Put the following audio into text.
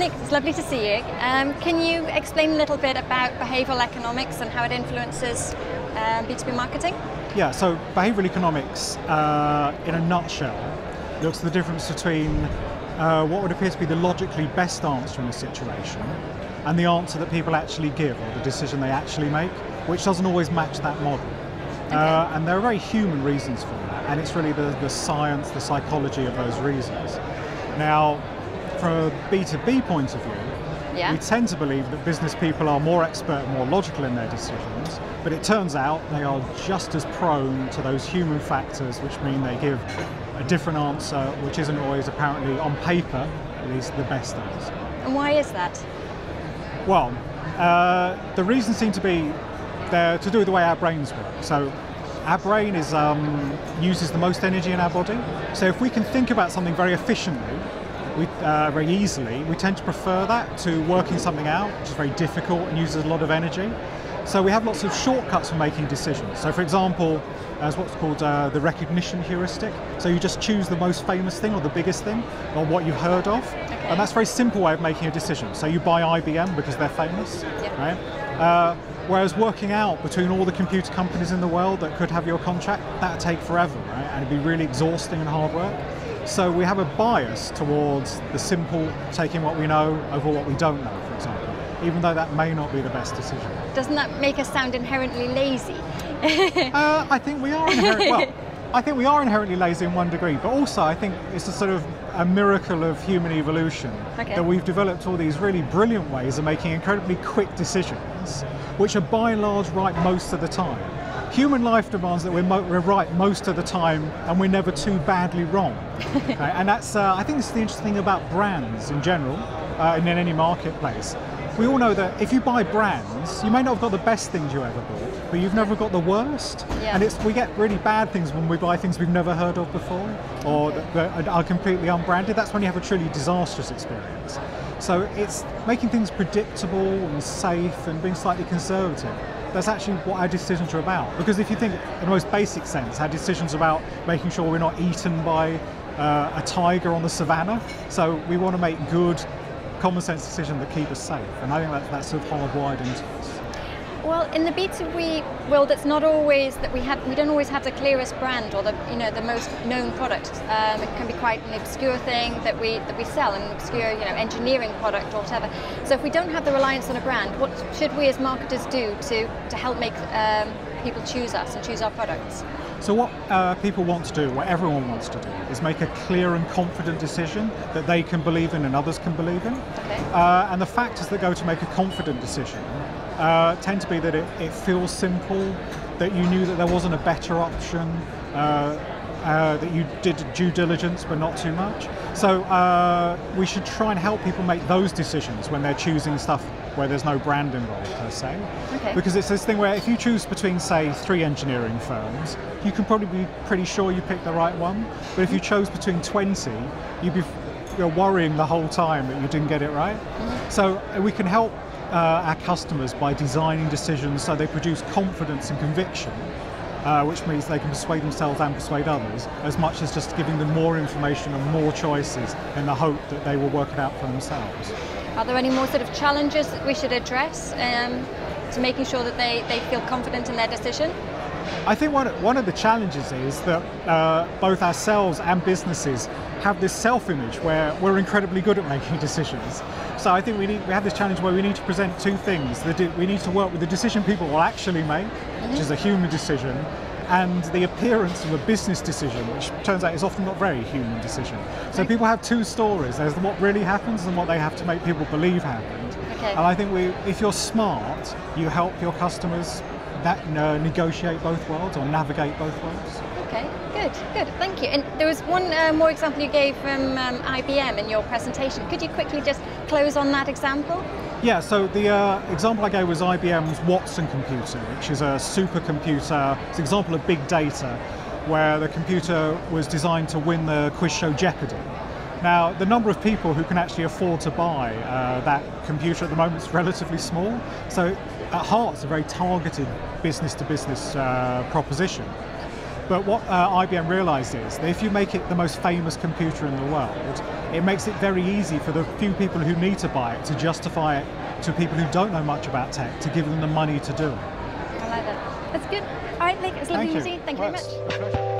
Nick, it's lovely to see you. Can you explain a little bit about behavioural economics and how it influences B2B marketing? Yeah, so behavioural economics, in a nutshell, looks at the difference between what would appear to be the logically best answer in a situation and the answer that people actually give, or the decision they actually make, which doesn't always match that model. Okay. And there are very human reasons for that, and it's really the science, the psychology of those reasons. Now, from a B2B point of view, we tend to believe that business people are more expert, more logical in their decisions, but it turns out they are just as prone to those human factors, which mean they give a different answer, which isn't always apparently on paper, at least the best answer. And why is that? Well, the reasons seem to be to do with the way our brains work. So our brain uses the most energy in our body. So if we can think about something very efficiently, very easily, we tend to prefer that to working something out, which is very difficult and uses a lot of energy. So we have lots of shortcuts for making decisions. So for example, there's what's called the recognition heuristic. So you just choose the most famous thing or the biggest thing or what you've heard of. Okay. And that's a very simple way of making a decision. So you buy IBM because they're famous, right? Whereas working out between all the computer companies in the world that could have your contract, that would take forever, right? And it'd be really exhausting and hard work. So we have a bias towards the simple, taking what we know over what we don't know, for example, even though that may not be the best decision. Doesn't that make us sound inherently lazy? I think we are inherently lazy in one degree, but also I think it's a sort of a miracle of human evolution that we've developed all these really brilliant ways of making incredibly quick decisions, which are by and large right most of the time. Human life demands that we're right most of the time, and we're never too badly wrong. Okay? And that's, I think, it's the interesting thing about brands in general, and in any marketplace. We all know that if you buy brands, you may not have got the best things you ever bought, but you've never got the worst. Yeah. And we get really bad things when we buy things we've never heard of before, or that are completely unbranded. That's when you have a truly disastrous experience. So it's making things predictable and safe and being slightly conservative. That's actually what our decisions are about. Because if you think in the most basic sense, our decisions are about making sure we're not eaten by a tiger on the savannah. So we want to make good, common sense decisions that keep us safe. And I think that's sort of hardwired into us. Well, in the B2B world, it's not always that we don't always have the clearest brand or the most known product. It can be quite an obscure thing that we sell, an obscure engineering product or whatever. So if we don't have the reliance on a brand, what should we as marketers do to help make people choose us and choose our products? So what people want to do, what everyone wants to do, is make a clear and confident decision that they can believe in and others can believe in. Okay. And the factors that go to make a confident decision tend to be that it feels simple, that you knew that there wasn't a better option, that you did due diligence but not too much. So we should try and help people make those decisions when they're choosing stuff where there's no brand involved per se. Okay. Because it's this thing where if you choose between, say, 3 engineering firms, you can probably be pretty sure you picked the right one. But if you chose between 20, you're worrying the whole time that you didn't get it right. Mm-hmm. So we can help our customers by designing decisions so they produce confidence and conviction, which means they can persuade themselves and persuade others, as much as just giving them more information and more choices in the hope that they will work it out for themselves. Are there any more sort of challenges that we should address to making sure that they feel confident in their decision? I think one of the challenges is that both ourselves and businesses have this self-image where we're incredibly good at making decisions. So I think we have this challenge where we need to present two things. We need to work with the decision people will actually make, which is a human decision, and the appearance of a business decision, which turns out is often not a very human decision. So people have two stories. There's what really happens and what they have to make people believe happened. Okay. And I think if you're smart, you help your customers negotiate both worlds or navigate both worlds. Okay, good, thank you. And there was one more example you gave from IBM in your presentation. Could you quickly just close on that example? Yeah, so the example I gave was IBM's Watson computer, which is a supercomputer. It's an example of big data, where the computer was designed to win the quiz show Jeopardy. Now, the number of people who can actually afford to buy that computer at the moment is relatively small. So at heart, it's a very targeted business-to-business proposition. But what IBM realized is that if you make it the most famous computer in the world, it makes it very easy for the few people who need to buy it to justify it to people who don't know much about tech, to give them the money to do it. I like that. That's good. All right, Nick, it's lovely to see you. Thank you very much.